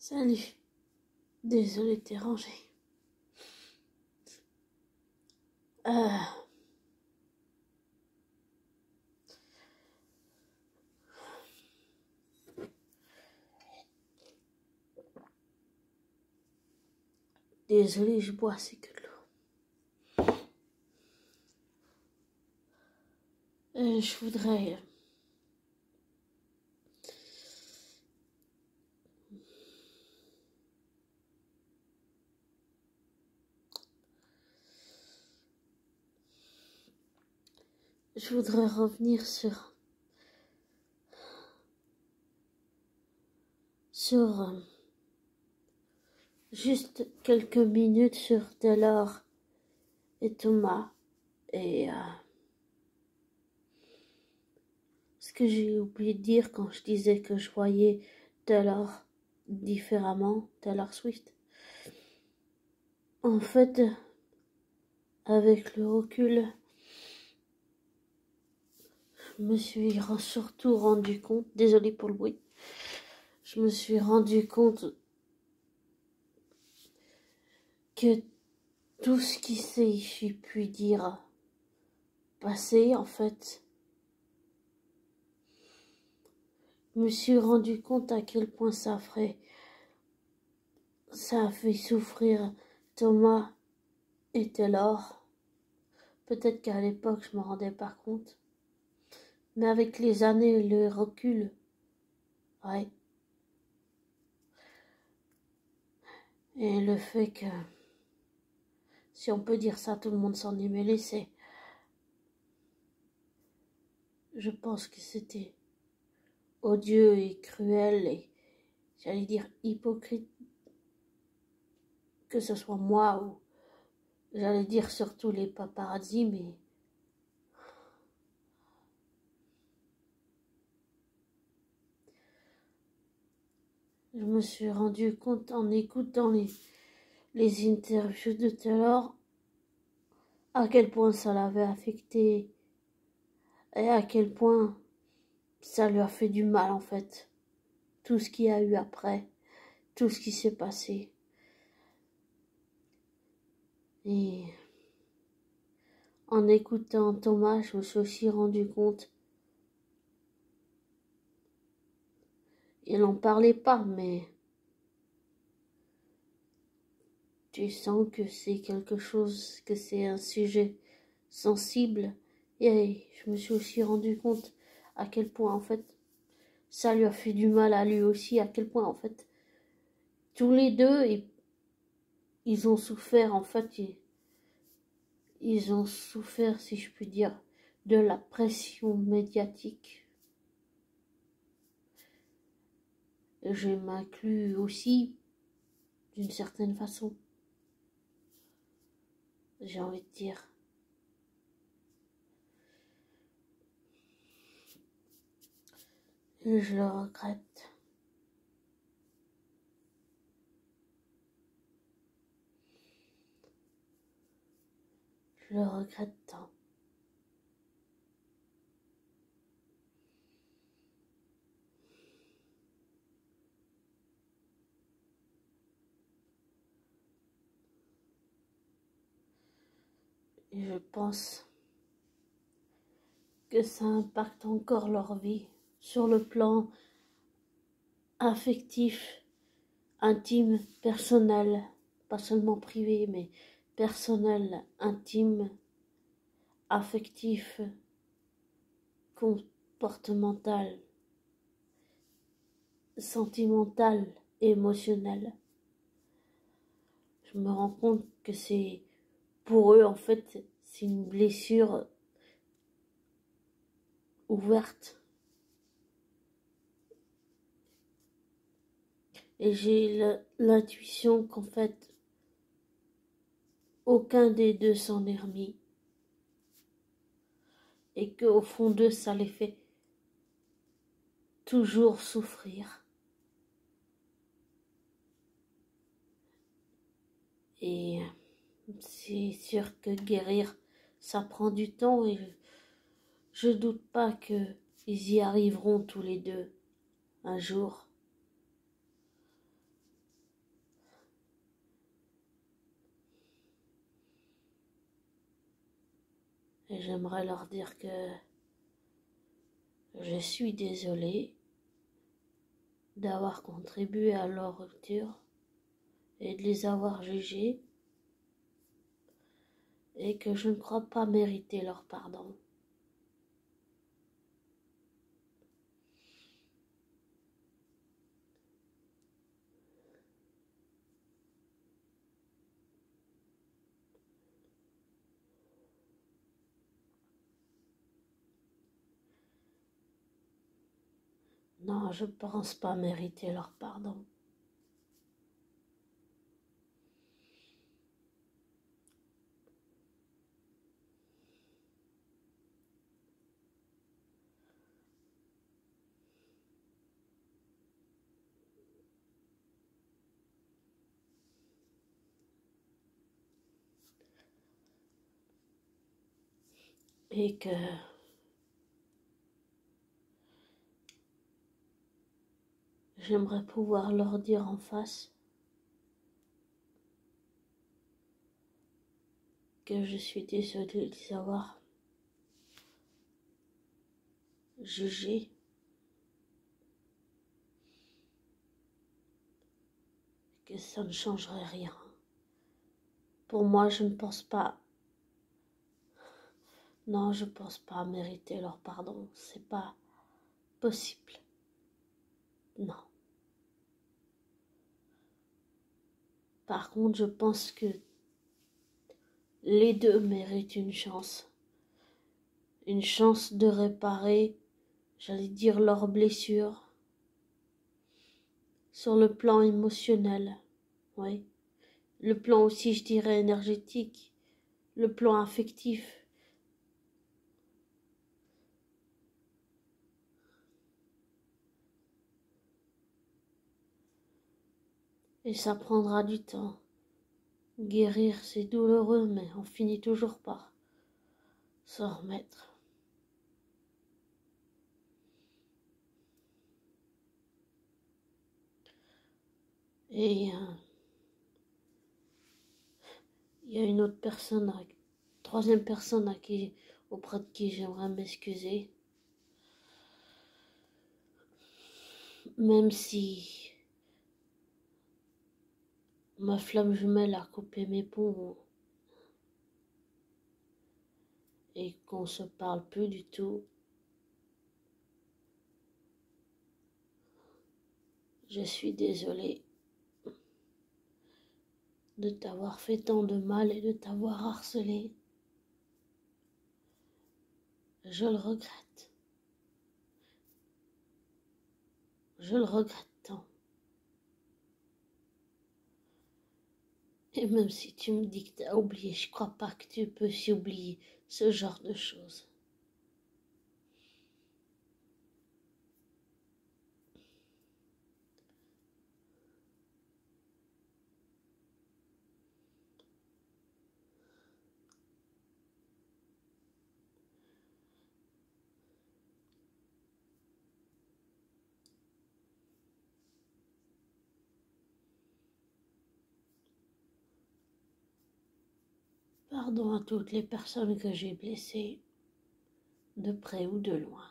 Salut, désolé de déranger. Euh, Désolé, je bois assez que de l'eau. Je voudrais revenir sur juste quelques minutes sur Taylor et Thomas et ce que j'ai oublié de dire quand je disais que je voyais Taylor différemment, Taylor Swift. En fait, avec le recul, je me suis surtout rendu compte, désolé pour le bruit, je me suis rendu compte que tout ce qui s'est, j'ai pu dire, passé, en fait, je me suis rendu compte à quel point ça a fait souffrir Thomas et Taylor. Peut-être qu'à l'époque, je me rendais pas compte. Mais avec les années et le recul, ouais. Et le fait que, si on peut dire ça, tout le monde s'en est mêlé, je pense que c'était odieux et cruel et, j'allais dire, hypocrite, que ce soit moi ou, j'allais dire surtout les paparazzi, mais je me suis rendu compte en écoutant les interviews de Taylor à quel point ça l'avait affecté et à quel point ça lui a fait du mal en fait. Tout ce qu'il y a eu après, tout ce qui s'est passé. Et en écoutant Thomas, je me suis aussi rendu compte. Il n'en parlait pas, mais tu sens que c'est quelque chose, que c'est un sujet sensible. Et je me suis aussi rendu compte à quel point, en fait, ça lui a fait du mal à lui aussi, à quel point, en fait, tous les deux, ils ont souffert, en fait, ils ont souffert, si je puis dire, de la pression médiatique. Et je m'inclus aussi, d'une certaine façon, j'ai envie de dire. Et je le regrette. Je le regrette tant. Et je pense que ça impacte encore leur vie sur le plan affectif, intime, personnel, pas seulement privé, mais personnel, intime, affectif, comportemental, sentimental, émotionnel. Je me rends compte que c'est, pour eux, en fait, c'est une blessure ouverte. Et j'ai l'intuition qu'en fait, aucun des deux s'en est remis. Et qu'au fond d'eux, ça les fait toujours souffrir. Et c'est sûr que guérir, ça prend du temps et je doute pas qu'ils y arriveront tous les deux un jour. Et j'aimerais leur dire que je suis désolée d'avoir contribué à leur rupture et de les avoir jugés et que je ne crois pas mériter leur pardon. Non, je ne pense pas mériter leur pardon. Et que j'aimerais pouvoir leur dire en face que je suis désolée de les avoir jugés, que ça ne changerait rien. Pour moi, je ne pense pas. Non, je ne pense pas mériter leur pardon. C'est pas possible. Non. Par contre, je pense que les deux méritent une chance de réparer, j'allais dire, leurs blessures sur le plan émotionnel, oui. Le plan aussi, je dirais, énergétique, le plan affectif. Et ça prendra du temps. Guérir, c'est douloureux, mais on finit toujours par s'en remettre. Et il y a une autre personne, troisième personne auprès de qui j'aimerais m'excuser. Même si ma flamme jumelle a coupé mes poumons et qu'on se parle plus du tout, je suis désolée de t'avoir fait tant de mal et de t'avoir harcelé. Je le regrette. Je le regrette tant. Et même si tu me dis que t'as oublié, je crois pas que tu peux oublier ce genre de choses. Pardon à toutes les personnes que j'ai blessées, de près ou de loin.